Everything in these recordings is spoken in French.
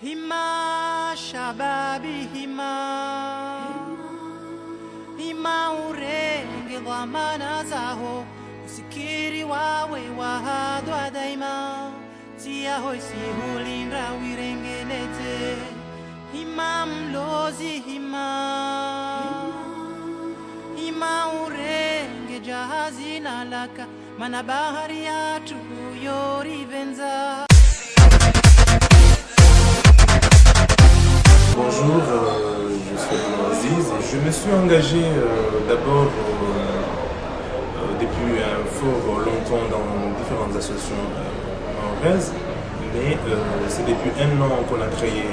Hima shababi hima hima urenge dhamana zaho usikiri wawe wahadwa daima tia hoisi hulinda wirengenete hima mlozi hima hima urenge jahazi nalaka mana bahari yatu yorivenza. Bonjour, je suis Aziz et je me suis engagé d'abord depuis fort longtemps dans différentes associations maoraises, mais c'est depuis un an qu'on a créé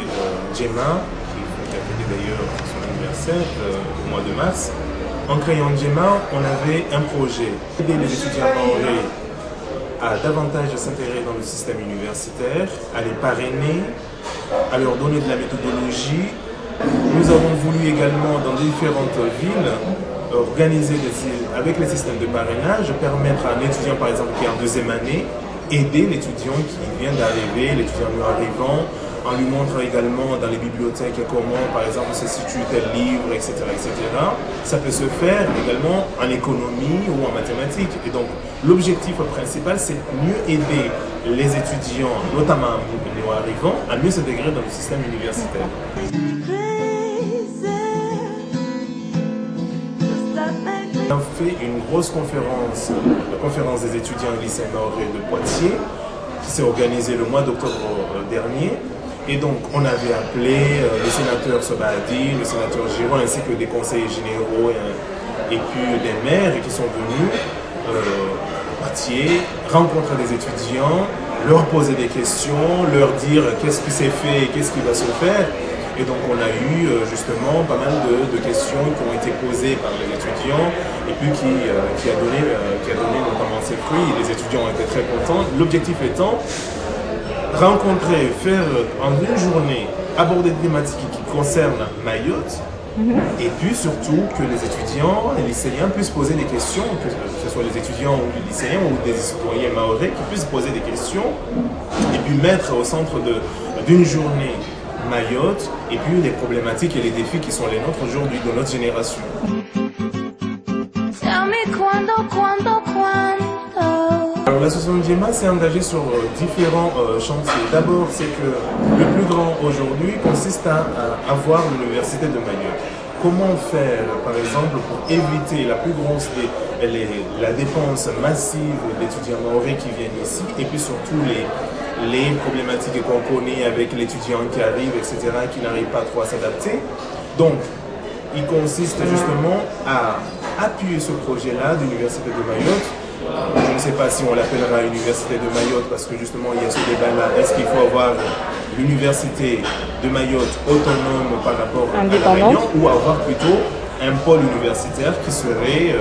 Djema, qui a fêté d'ailleurs son anniversaire au mois de mars. En créant Djema, on avait un projet, aider les étudiants maorais à davantage s'intégrer dans le système universitaire, à les parrainer, à leur donner de la méthodologie. Nous avons voulu également dans différentes villes organiser avec les systèmes de parrainage, permettre à un étudiant par exemple qui est en deuxième année, aider l'étudiant qui vient d'arriver, l'étudiant arrivant, en lui montrant également dans les bibliothèques comment par exemple se situe tel livre, etc., etc. Ça peut se faire également en économie ou en mathématiques. Et donc l'objectif principal, c'est mieux aider les étudiants, notamment néo-arrivants, à mieux s'intégrer dans le système universitaire. On a fait une grosse conférence, la conférence des étudiants lycéens maorais de Poitiers, qui s'est organisée le mois d'octobre dernier. Et donc, on avait appelé le sénateur Sobadi, le sénateur Giron, ainsi que des conseillers généraux et puis des maires qui sont venus à Poitiers, rencontrer des étudiants, leur poser des questions, leur dire qu'est-ce qui s'est fait et qu'est-ce qui va se faire. Et donc, on a eu justement pas mal de questions qui ont été posées par les étudiants et puis qui a donné notamment ses fruits. Les étudiants ont été très contents. L'objectif étant rencontrer, faire en une journée, aborder des thématiques qui concernent Mayotte, et puis surtout que les étudiants, les lycéens puissent poser des questions, que ce soit les étudiants ou les lycéens ou des citoyens maorais qui puissent poser des questions, et puis mettre au centre d'une journée Mayotte, et puis les problématiques et les défis qui sont les nôtres aujourd'hui, de notre génération. Alors l'association Djema s'est engagée sur différents chantiers. D'abord, c'est que le plus grand aujourd'hui consiste à avoir l'université de Mayotte. Comment faire, par exemple, pour éviter la plus grosse la dépense massive d'étudiants maorais qui viennent ici, et puis surtout les problématiques qu'on connaît avec l'étudiant qui arrive, etc., qui n'arrive pas trop à s'adapter. Donc, il consiste justement à appuyer ce projet-là d'université de Mayotte. Je ne sais pas si on l'appellera Université de Mayotte parce que justement il y a ce débat-là. Est-ce qu'il faut avoir l'Université de Mayotte autonome par rapport à la Réunion ou avoir plutôt un pôle universitaire qui serait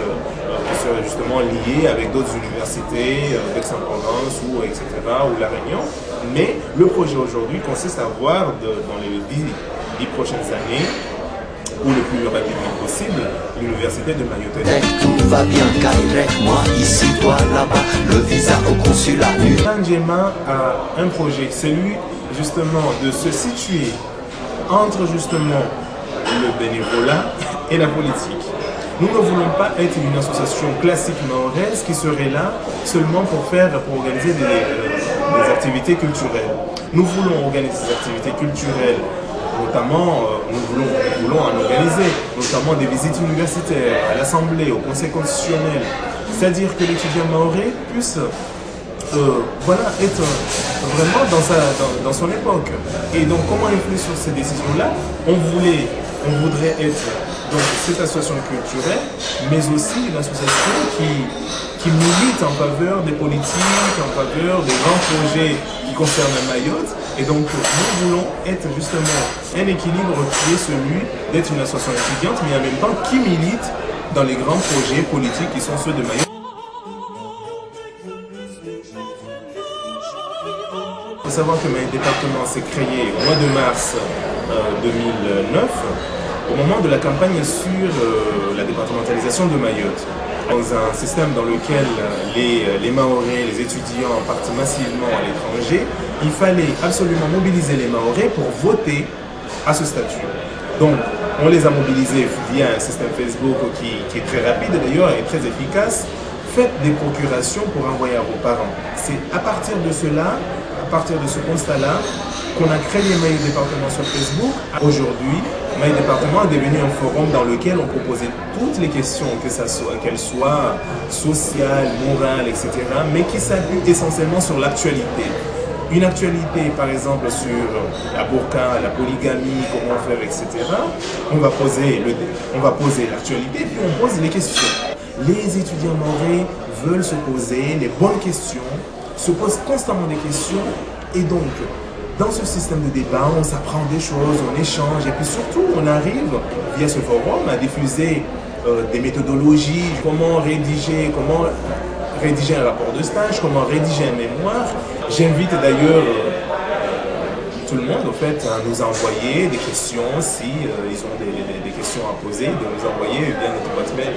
justement lié avec d'autres universités d'Aix-en-Provence ou etc. ou la Réunion. Mais le projet aujourd'hui consiste à avoir dans les 10 prochaines années ou le plus rapidement possible, l'université de Mayotte. Tout va bien, Kairek, moi ici, toi là-bas, le visa au consulat. Djema a un projet, c'est lui justement de se situer entre justement le bénévolat et la politique. Nous ne voulons pas être une association classique mahoraise qui serait là seulement pour organiser des activités culturelles. Nous voulons organiser des activités culturelles. Notamment, nous voulons en organiser, notamment des visites universitaires, à l'Assemblée, au Conseil constitutionnel. C'est-à-dire que l'étudiant maorais puisse être vraiment dans son époque. Et donc, comment influer sur ces décisions-là? On voudrait être donc, cette association culturelle, mais aussi une association qui milite en faveur des politiques, en faveur des grands projets qui concernent Mayotte. Et donc, nous voulons être justement un équilibre qui est celui d'être une association étudiante, mais en même temps qui milite dans les grands projets politiques qui sont ceux de Mayotte. Il faut savoir que Mayotte département s'est créé au mois de mars 2009, au moment de la campagne sur la départementalisation de Mayotte. Dans un système dans lequel les Mahorais, les étudiants partent massivement à l'étranger, il fallait absolument mobiliser les Mahorais pour voter à ce statut. Donc, on les a mobilisés via un système Facebook qui est très rapide d'ailleurs et très efficace. Faites des procurations pour envoyer à vos parents. C'est à partir de cela, à partir de ce constat-là, qu'on a créé Maillot Département sur Facebook. Aujourd'hui, Maillot Département est devenu un forum dans lequel on proposait toutes les questions, qu'elles soient sociales, morales, etc., mais qui s'appuient essentiellement sur l'actualité. Une actualité, par exemple, sur la burqa, la polygamie, comment faire, etc. On va poser l'actualité, puis on pose les questions. Les étudiants mahorais veulent se poser les bonnes questions, se posent constamment des questions, et donc, dans ce système de débat, on s'apprend des choses, on échange, et puis surtout, on arrive, via ce forum, à diffuser des méthodologies, comment rédiger un rapport de stage, comment rédiger un mémoire. J'invite d'ailleurs tout le monde, au fait, à nous envoyer des questions, si ils ont des questions à poser, de nous envoyer via notre boîte mail.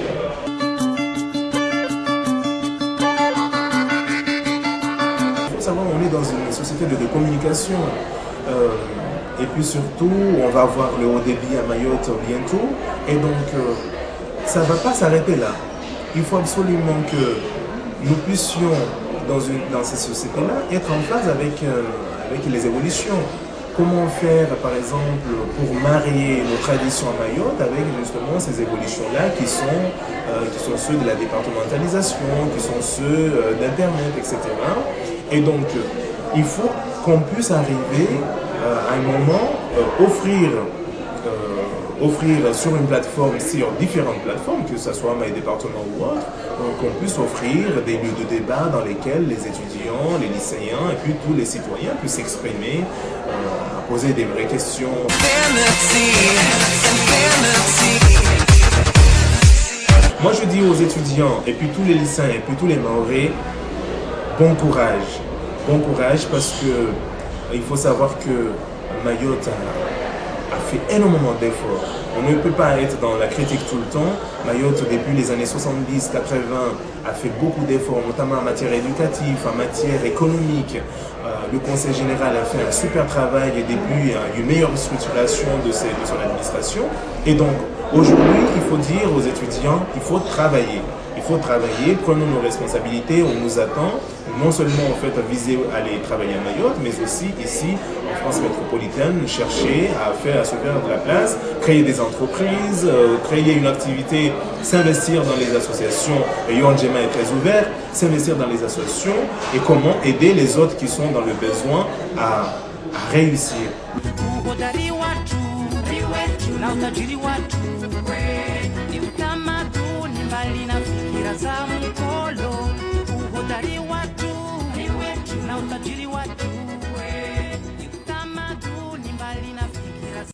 Savoir, on est dans une société de communication et puis surtout on va avoir le haut débit à Mayotte bientôt et donc ça ne va pas s'arrêter là. Il faut absolument que nous puissions dans ces sociétés-là être en phase avec les évolutions. Comment faire par exemple pour marier nos traditions à Mayotte avec justement ces évolutions-là qui sont ceux de la départementalisation, qui sont ceux d'Internet, etc. Et donc, il faut qu'on puisse arriver à un moment, offrir sur une plateforme, sur différentes plateformes, que ce soit Maillot Département ou autre, qu'on puisse offrir des lieux de débat dans lesquels les étudiants, les lycéens et puis tous les citoyens puissent s'exprimer, poser des vraies questions. Moi, je dis aux étudiants et puis tous les lycéens et puis tous les Mahorais, bon courage parce que il faut savoir que Mayotte a fait énormément d'efforts. On ne peut pas être dans la critique tout le temps. Mayotte, depuis les années 70, 80, a fait beaucoup d'efforts, notamment en matière éducative, en matière économique. Le Conseil général a fait un super travail et depuis une meilleure structuration de son administration. Et donc, aujourd'hui, il faut dire aux étudiants, il faut travailler. Il faut travailler, prenons nos responsabilités, on nous attend, non seulement en fait viser à aller travailler à Mayotte, mais aussi ici, en France métropolitaine, chercher à se faire de la place, créer des entreprises, créer une activité, s'investir dans les associations, et Yonjema est très ouvert, s'investir dans les associations et comment aider les autres qui sont dans le besoin à réussir. Za mkolo uhodari watu na utajiri watu